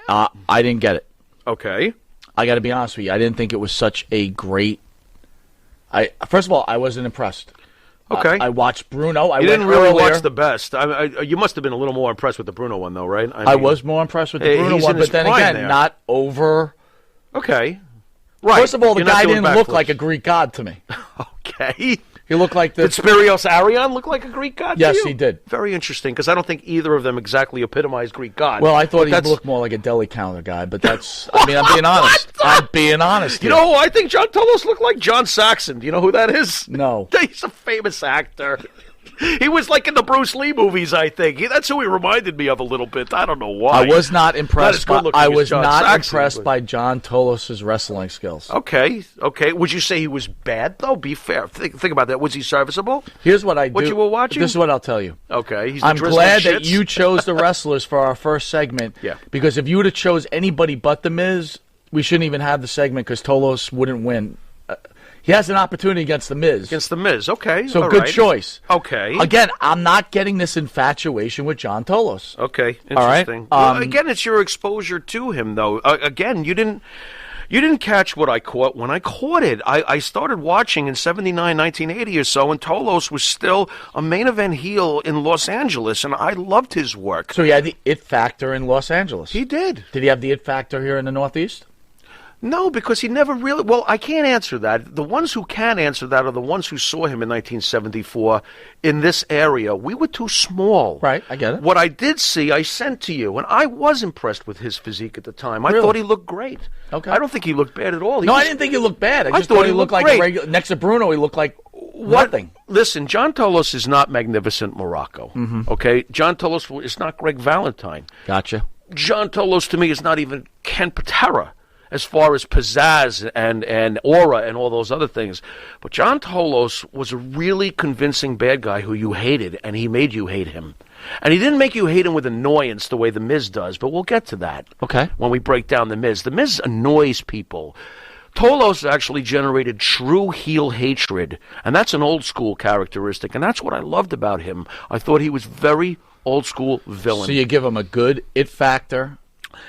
I didn't get it. Okay. I got to be honest with you. I didn't think it was such a great First of all, I wasn't impressed. Okay. I watched Bruno. You didn't really watch the best. You must have been a little more impressed with the Bruno one, though, right? I was more impressed with the Bruno he's one, in his but then prime again, there. not over. Okay. Right. First of all, the You're not guy doing didn't look backflips. like a Greek god to me. Okay. He looked like Did Spyros Arion look like a Greek god to Yes, you? he did. Very interesting, because I don't think either of them exactly epitomized Greek god. Well, I thought But he that's- looked more like a deli counter guy, but that's. I mean, I'm being honest. I'm being honest. You here. know who I think John Tolos looked like? John Saxon. Do you know who that is? No. He's a famous actor. He was like in the Bruce Lee movies, I think. That's who he reminded me of a little bit. I don't know why. I was not impressed. as good-looking I as was John not Saxon, impressed but- by John Tolos' wrestling skills. Okay. Would you say he was bad, though? Be fair. Think about that. Was he serviceable? Here's what I do. What you were watching? This is what I'll tell you. Okay. He's the I'm drizzling glad that shits? you chose the wrestlers for our first segment. Yeah. Because if you would have chose anybody but The Miz, we shouldn't even have the segment because Tolos wouldn't win. He has an opportunity against The Miz. Against the Miz. Okay. So all good right. choice. Okay. Again, I'm not getting this infatuation with John Tolos. Okay. All right. Interesting. Well, again, it's your exposure to him, though. Again, you didn't catch what I caught when I caught it. I started watching in 79, 1980 or so, and Tolos was still a main event heel in Los Angeles, and I loved his work. So he had the it factor in Los Angeles. He did. Did he have the it factor here in the Northeast? No, because he never really... Well, I can't answer that. The ones who can answer that are the ones who saw him in 1974 in this area. We were too small. Right, I get it. What I did see, I sent to you, and I was impressed with his physique at the time. I Really? thought he looked great. Okay. I don't think he looked bad at all. He No, was- I didn't think he looked bad. I I just thought thought he he looked looked like great. a regular. Next to Bruno, he looked like nothing. Listen, John Tolos is not Magnificent Morocco. Mm-hmm. Okay? John Tolos is not Greg Valentine. Gotcha. John Tolos, to me, is not even Ken Patera as far as pizzazz and aura and all those other things. But John Tolos was a really convincing bad guy who you hated, and he made you hate him. And he didn't make you hate him with annoyance the way The Miz does, but we'll get to that. Okay. When we break down The Miz. The Miz annoys people. Tolos actually generated true heel hatred, and that's an old-school characteristic, and that's what I loved about him. I thought he was very old-school villain. So you give him a good it factor.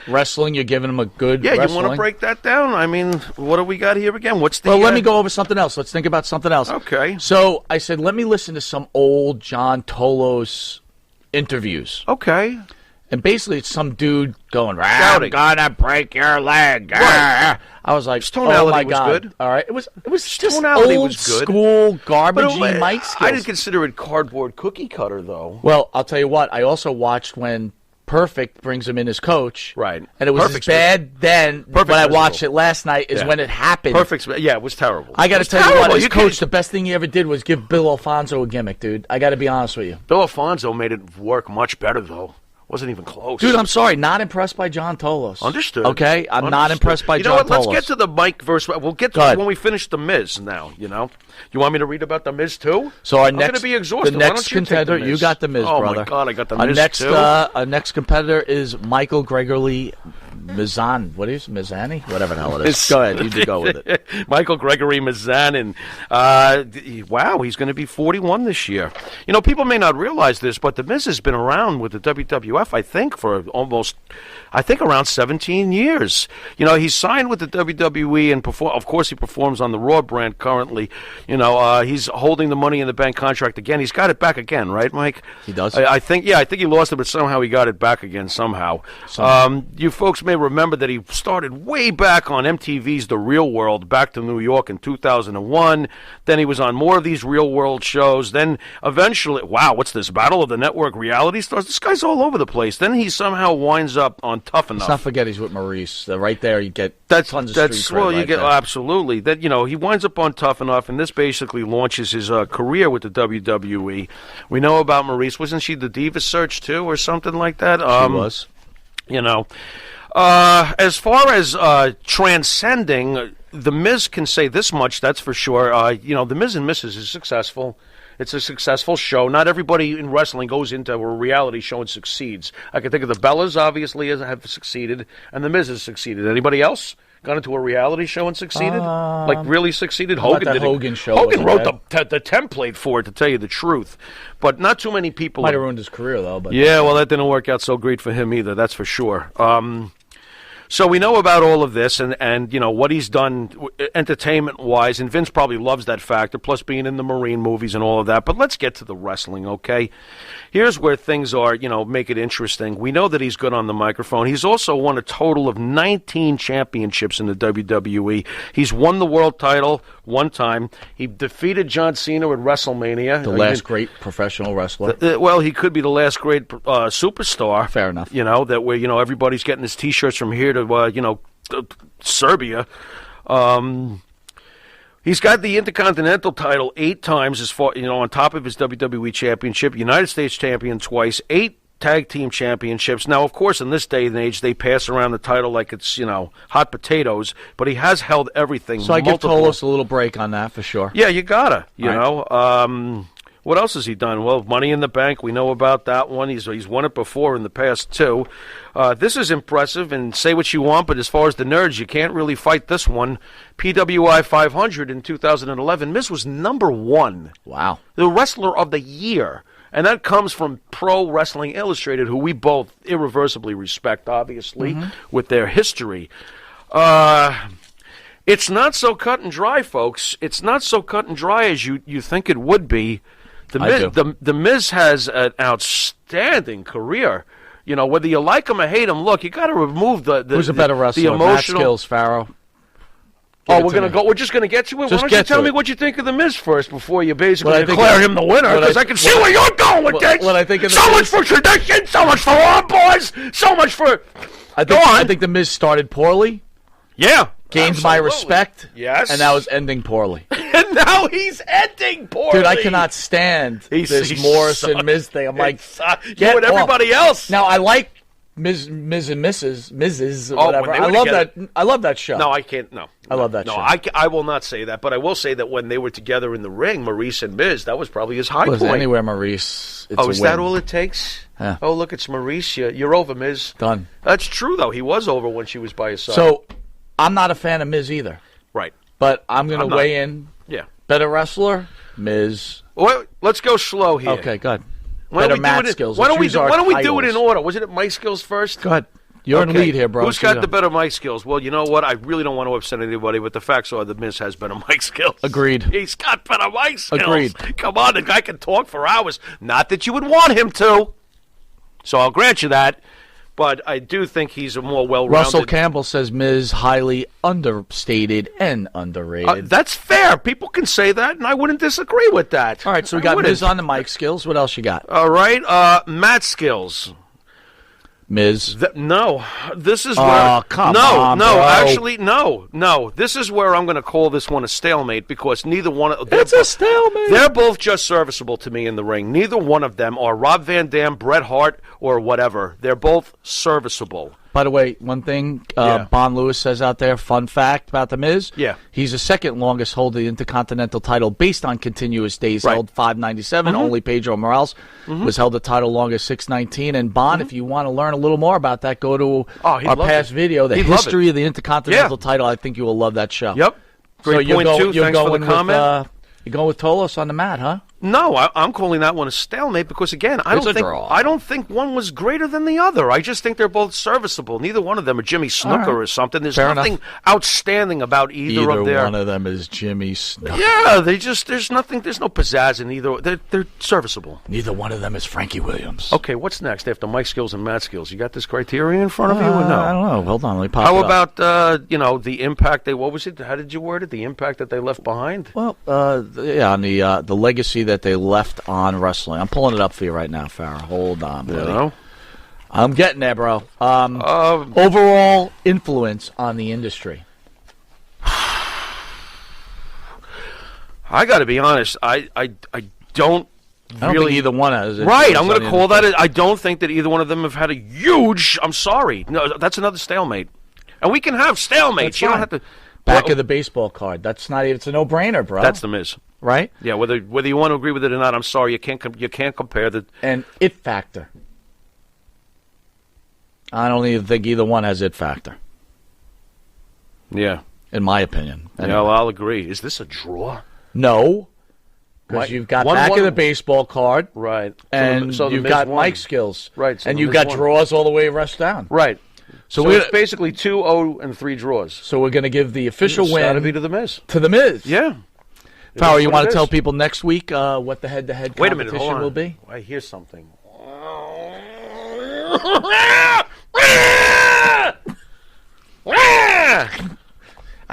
Wrestling, you're giving him a good Yeah, wrestling. you want to break that down? I mean, what do we got here again? What's the... Well, let me go over something else. Let's think about something else. Okay. So I said, let me listen to some old John Tolos interviews. Okay. And basically, it's some dude going, I'm Shouting. gonna break your leg. Right. I was like, His tonality oh my was God. good. All right. It was just tonality old was good. school garbage But Mike skills. I didn't consider it cardboard cookie cutter, though. Well, I'll tell you what. I also watched when Perfect brings him in as coach. Right. And it was Perfect's as bad then Perfect's when I watched miserable. it last night is Yeah. when it happened. Perfect. Yeah, it was terrible. I got It to was tell you what, terrible. as You coach, can't- the best thing he ever did was give Bill Alfonso a gimmick, dude. I got to be honest with you. Bill Alfonso made it work much better, though. Wasn't even close. Dude, I'm sorry, not impressed by John Tolos. Understood. Okay? I'm not Understood. impressed by you know John what? Let's Tolos. get to the Mike versus... We'll get to Go it ahead. when we finish The Miz now, you know? You want me to read about The Miz, too? So our I'm next, going to be exhausted. the Why next don't you take contender, The you Miz? got the Miz, oh, brother. my God, I got The Our Miz, next, too. our next competitor is Michael Gregory Mizan. What is Mizani? Whatever the hell it is. Go ahead, you do go with it. Michael Gregory Mazanin. Wow, he's going to be 41 this year. You know, people may not realize this, but The Miz has been around with the WWF, I think, for around 17 years. You know, he's signed with the WWE, and of course he performs on the Raw brand currently. You know, he's holding the Money in the Bank contract again. He's got it back again, right, Mike? He does? I think he lost it, but somehow he got it back again somehow. You folks may remember that he started way back on MTV's The Real World, back to New York in 2001. Then he was on more of these Real World shows. Then eventually, wow, what's this, Battle of the Network reality stars? This guy's all over the place. Then he somehow winds up on Tough Enough. Let's not forget he's with Maurice. Right there, you get tons of street cred well, you right get there. absolutely that. You know, he winds up on Tough Enough, and this basically launches his career with the WWE. We know about Maurice. Wasn't she the Diva Search too, or something like that? He was. You know, as far as transcending, The Miz can say this much. That's for sure. You know, The Miz and Mrs. is successful. It's a successful show. Not everybody in wrestling goes into a reality show and succeeds. I can think of the Bellas, obviously, have succeeded, and The Miz has succeeded. Anybody else gone into a reality show and succeeded? Like, really succeeded? how about Hogan that did it. Hogan show Hogan wasn't wrote the template for it, to tell you the truth. But not too many people... Might have ruined his career, though. But Yeah, well, that didn't work out so great for him either, that's for sure. So we know about all of this and what he's done entertainment-wise, and Vince probably loves that factor, plus being in the Marine movies and all of that. But let's get to the wrestling, okay? Here's where things are, make it interesting. We know that he's good on the microphone. He's also won a total of 19 championships in the WWE. He's won the world title one time. He defeated John Cena at WrestleMania. The last great professional wrestler. Well, he could be the last great superstar. Fair enough. That where, everybody's getting his T-shirts from here to, Serbia. He's got the Intercontinental title 8 times, as far on top of his WWE Championship. United States champion twice, 8 tag team championships. Now, of course, in this day and age, they pass around the title like it's hot potatoes. But he has held everything. So I give Tolos a little break on that for sure. Yeah, you gotta. What else has he done? Well, Money in the Bank, we know about that one. He's won it before in the past, too. This is impressive, and say what you want, but as far as the nerds, you can't really fight this one. PWI 500 in 2011. Miz was number 1. Wow. The Wrestler of the Year. And that comes from Pro Wrestling Illustrated, who we both irreversibly respect, obviously, with their history. It's not so cut and dry, folks. It's not so cut and dry as you think it would be. The Miz has an outstanding career. Whether you like him or hate him, look, you got to remove the Who's a better wrestler? The emotional Matt Skills, Pharaoh. We're just gonna get to it. Why don't you tell me what you think of the Miz first before you basically declare him the winner? Because I can see where you're going with this. What I think of so much for tradition, so much for our boys, so much for. I think the Miz started poorly. Yeah. Gained my respect. Yes. And now is ending poorly. And now he's ending poorly. Dude, I cannot stand this Morrison Miz thing. I'm like, you and everybody else. Now, I like Ms. and Mrs. whatever. I love that show. No, I can't. No. I love that show. I will not say that, but I will say that when they were together in the ring, Maurice and Miz, that was probably his high point. Anywhere Maurice, it's is that all it takes? Yeah. Oh, look, it's Maurice. You're over, Miz. Done. That's true, though. He was over when she was by his side. So, I'm not a fan of Miz either. Right. But I'm going to weigh in. Yeah. Better wrestler, Miz. Well, let's go slow here. Okay, good. Why don't we do it in order? Wasn't it Mike Skills first? Go ahead. You're in lead here, bro. Who's got the better Mike Skills? Well, you know what? I really don't want to upset anybody, but the facts are the Miz has better Mike Skills. Agreed. He's got better Mike Skills. Agreed. Come on, the guy can talk for hours. Not that you would want him to. So I'll grant you that. But I do think he's a more well-rounded. Russell Campbell says Miz highly understated and underrated. That's fair. People can say that, and I wouldn't disagree with that. All right, so we got Miz on the mic skills. What else you got? All right, Matt Skills. Miz. No, this is where. Come on, no, bro. Actually, no. This is where I'm going to call this one a stalemate because neither one. It's a stalemate. They're both just serviceable to me in the ring. Neither one of them are Rob Van Dam, Bret Hart, or whatever. They're both serviceable. By the way, one thing Bon Lewis says out there, fun fact about The Miz. Yeah. He's the second longest holder of the Intercontinental title based on continuous days, held 597. Only Pedro Morales was held the title longest, 619. And Bon, if you want to learn a little more about that, go to our past video, The History of the Intercontinental title. I think you will love that show. Yep. Great point, too. Thanks for the comment. You're going with Tolos on the mat, huh? No, I'm calling that one a stalemate because, again, I don't think one was greater than the other. I just think they're both serviceable. Neither one of them are Jimmy Snuka or something. There's nothing outstanding about either of their. Either one of them is Jimmy Snuka. Yeah, there's no pizzazz in either. They're serviceable. Neither one of them is Frankie Williams. Okay, what's next after Mike Skills and Matt Skills? You got this criteria in front of you or no? I don't know. Hold on, let me pop How it up. about the impact what was it? How did you word it? The impact that they left behind? Well, on the legacy that they left on wrestling. I'm pulling it up for you right now, Farrah. Hold on, buddy. I'm getting there, bro. Overall influence on the industry. I got to be honest. I don't really think either one has. Right, I'm going to call that. I don't think that either one of them have had a huge. I'm sorry. No, that's another stalemate. And we can have stalemates. You don't have to. Back of the baseball card. That's not even. It's a no-brainer, bro. That's the Miz. Right? Yeah, whether you want to agree with it or not, I'm sorry, you can't compare the and it factor. I don't even think either one has it factor. Yeah, in my opinion. Anyway. Yeah, well, I'll agree. Is this a draw? No, because you've got back of the baseball card, right? And so you've got Mike Skills, right? So and you've got draws all the way rest down, right? So we're it's basically 2-0 and 3 draws. so we're going to give the official It's gotta win be to the Miz. to the Miz. Yeah. Farrell, That's you what want it to tell is. people next week what the head-to-head Wait a minute, competition hold on. will be? I hear something.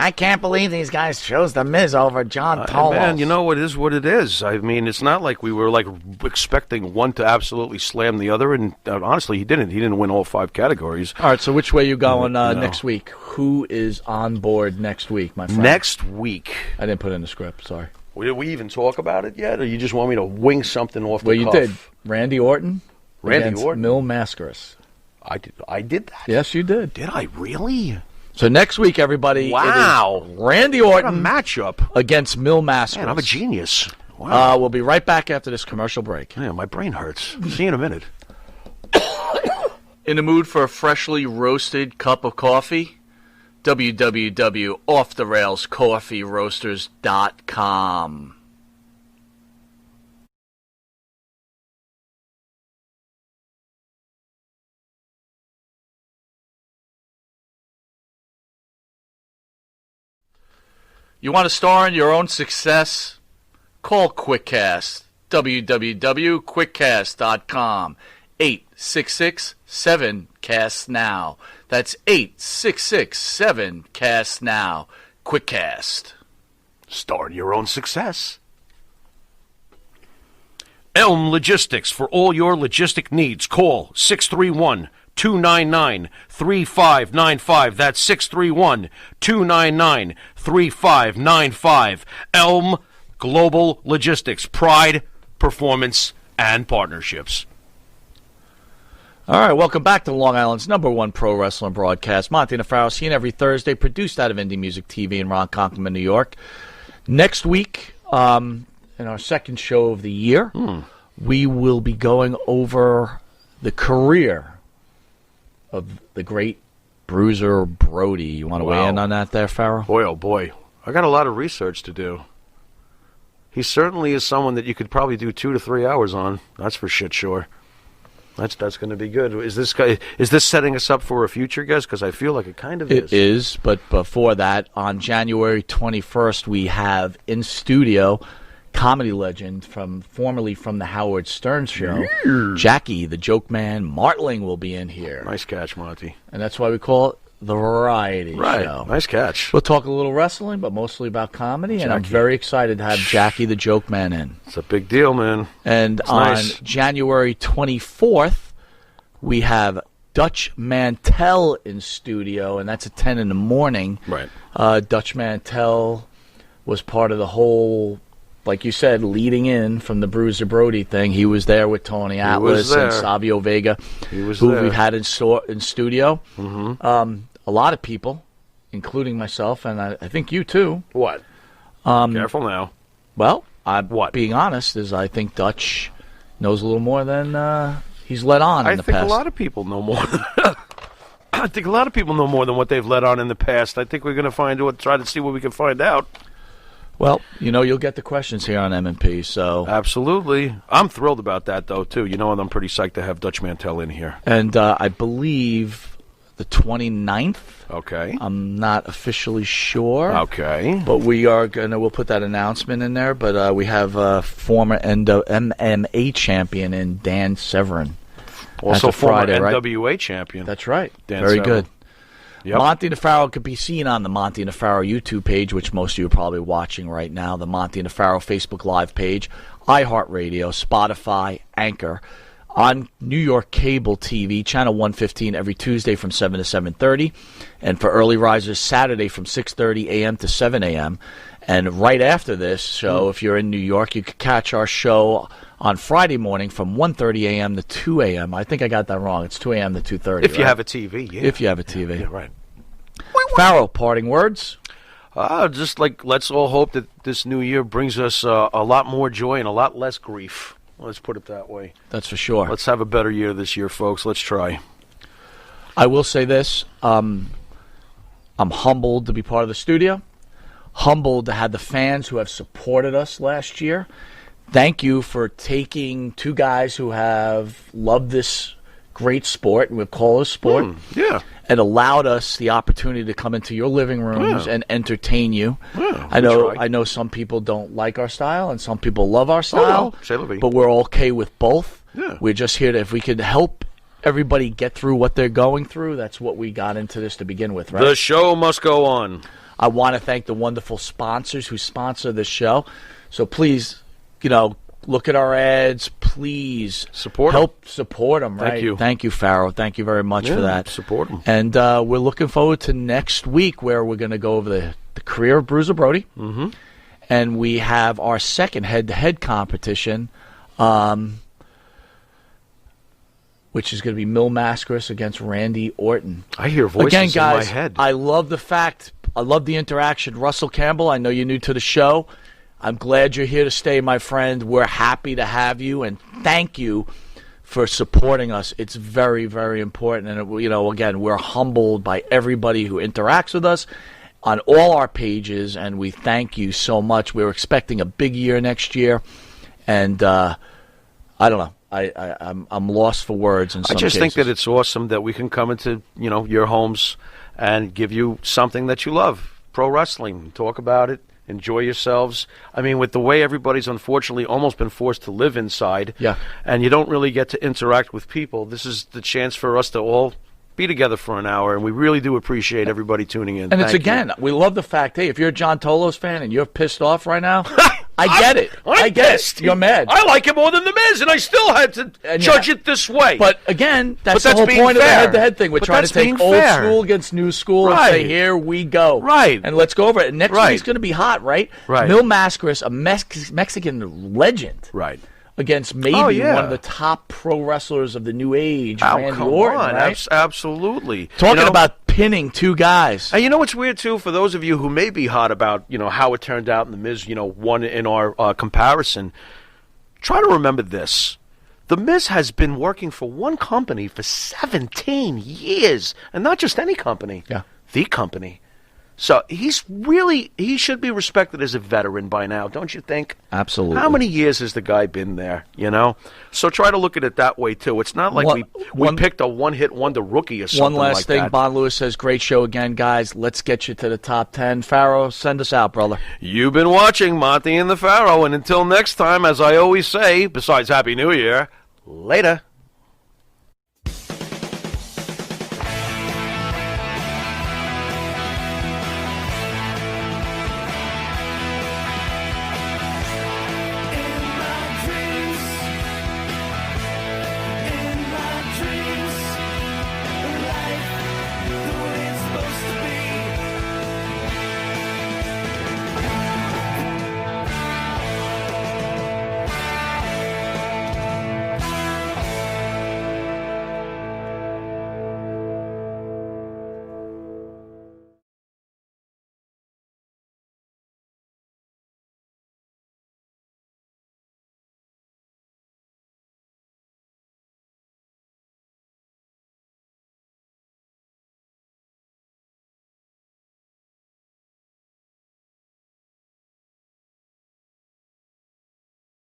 I can't believe these guys chose the Miz over John Tolos. Man, you know what it is. I mean, it's not like we were like expecting one to absolutely slam the other, and honestly, he didn't. He didn't win all 5 categories. All right, so which way you going No. next week? Who is on board next week, my friend? Next week, I didn't put it in the script, sorry. did we even talk about it yet, or you just want me to wing something off the Well, you cuff? did. Randy Orton Randy against Orton? Mil Mascaras. I did that. Yes, you did. Did I really? So next week, everybody, Wow. it is Randy What a Orton matchup! against Mil Mascaras. Man, I'm a genius. Wow. We'll be right back after this commercial break. Yeah, my brain hurts. See you in a minute. In the mood for a freshly roasted cup of coffee? www.offtherailscoffeeroasters.com. You want to star in your own success? Call QuickCast. www.quickcast.com. 866-7-CAST-NOW. That's 866-7-CAST-NOW. QuickCast. Start your own success. Elm Logistics. For all your logistic needs, call 631-299-3595. That's 631-299-3595. Elm Global Logistics. Pride, performance, and partnerships. All right, welcome back to Long Island's #1 pro wrestling broadcast. Monty Nefaro, seen every Thursday, produced out of Indie Music TV in Ronkonkoma, New York. Next week, in our second show of the year, we will be going over the career of the great Bruiser Brody. You want to weigh Wow. in on that there, Farrell? Boy, oh boy. I got a lot of research to do. He certainly is someone that you could probably do 2 to 3 hours on. That's for shit sure. That's going to be good. Is this setting us up for a future guest? Because I feel like it kind of is. It is, but before that, on January 21st, we have in studio comedy legend formerly from the Howard Stern Show, Jackie, the Joke Man Martling will be in here. Nice catch, Monty. And that's why we call it the Variety Show. Nice catch. We'll talk a little wrestling, but mostly about comedy, and I'm very excited to have Jackie, the Joke Man, in. It's a big deal, man. And It's on nice. January 24th, we have Dutch Mantel in studio, and that's at 10 in the morning. Right. Dutch Mantel was part of the whole, like you said, leading in from the Bruiser Brody thing. He was there with Tony Atlas and there. Savio Vega, He was who there. we've had in studio. Mm-hmm. A lot of people, including myself, and I think you too. What? Careful now. Well, What? being honest, is I think Dutch knows a little more than he's let on in I the think past. a lot of people know more. I think a lot of people know more than what they've let on in the past. I think we're going to try to see what we can find out. Well, you'll get the questions here on M&P, so... Absolutely. I'm thrilled about that, though, too. And I'm pretty psyched to have Dutch Mantel in here. And I believe the 29th. Okay. I'm not officially sure. Okay. But we'll put that announcement in there. But we have former MMA champion in Dan Severin. Also That's a Friday, former right? NWA champion. That's right. Dan Very Severin. good. Yep. Monty Nefaro could be seen on the Monty Nefaro YouTube page, which most of you are probably watching right now, the Monty Nefaro Facebook Live page, iHeartRadio, Spotify, Anchor, on New York Cable TV, Channel 115 every Tuesday from 7 to 7:30, and for early risers, Saturday from 6:30 a.m. to 7 a.m. And right after this show, if you're in New York, you could catch our show on Friday morning from 1:30 a.m. to 2 a.m. I think I got that wrong. It's 2 a.m. to 2:30. If you have a TV, yeah. If you have a TV. Yeah, right. Farrell, parting words? Just like let's all hope that this new year brings us a lot more joy and a lot less grief. Let's put it that way. That's for sure. Let's have a better year this year, folks. Let's try. I will say this. I'm humbled to be part of the studio. Humbled to have the fans who have supported us last year. Thank you for taking two guys who have loved this great sport, and we'll call it a sport, Yeah. and allowed us the opportunity to come into your living rooms and entertain you. Yeah, I know some people don't like our style and some people love our style, but we're okay with both. Yeah. We're just here to, if we could help everybody get through what they're going through, that's what we got into this to begin with, right? The show must go on. I want to thank the wonderful sponsors who sponsor this show. So please, look at our ads. Please help support them. Right? Thank you. Thank you, Pharaoh. Thank you very much for that. Support them. And we're looking forward to next week where we're going to go over the career of Bruiser Brody. Mm-hmm. And we have our second head-to-head competition, which is going to be Mil Mascaras against Randy Orton. I hear voices Again, guys, in my head. I love the interaction. Russell Campbell, I know you're new to the show. I'm glad you're here to stay, my friend. We're happy to have you, and thank you for supporting us. It's very, very important. And, again, we're humbled by everybody who interacts with us on all our pages, and we thank you so much. We're expecting a big year next year, and I don't know. I'm lost for words in some I just cases. think that it's awesome that we can come into your homes and give you something that you love, pro wrestling. Talk about it, enjoy yourselves. I mean, with the way everybody's unfortunately almost been forced to live inside, and you don't really get to interact with people, this is the chance for us to all be together for an hour, and we really do appreciate everybody tuning in. And we love the fact, hey, if you're a John Tolos fan and you're pissed off right now, I get it. I get pissed. it. You're mad. I like it more than The Miz, and I still had to judge it this way. But again, that's But the whole being point of the fair. head-to-head thing. We're But trying that's to take being old fair. school against new school and Right. say, here we go. Right. And let's go over it. And next Right. week's going to be hot, right? Right. Mil Mascaras, a Mexican legend. Right. Against maybe one of the top pro wrestlers of the new age, Randy come Orton, on. right? Absolutely. Talking about pinning two guys. And you know what's weird, too? For those of you who may be hot about, how it turned out and The Miz, won in our comparison, try to remember this. The Miz has been working for one company for 17 years. And not just any company. Yeah. The company. So he should be respected as a veteran by now, don't you think? Absolutely. How many years has the guy been there, So try to look at it that way, too. It's not like we picked a one-hit wonder rookie or something One last like thing, that. Bon Lewis says, great show again, guys. Let's get you to the top 10. Pharaoh, send us out, brother. You've been watching Monty and the Pharaoh, and until next time, as I always say, besides Happy New Year, later.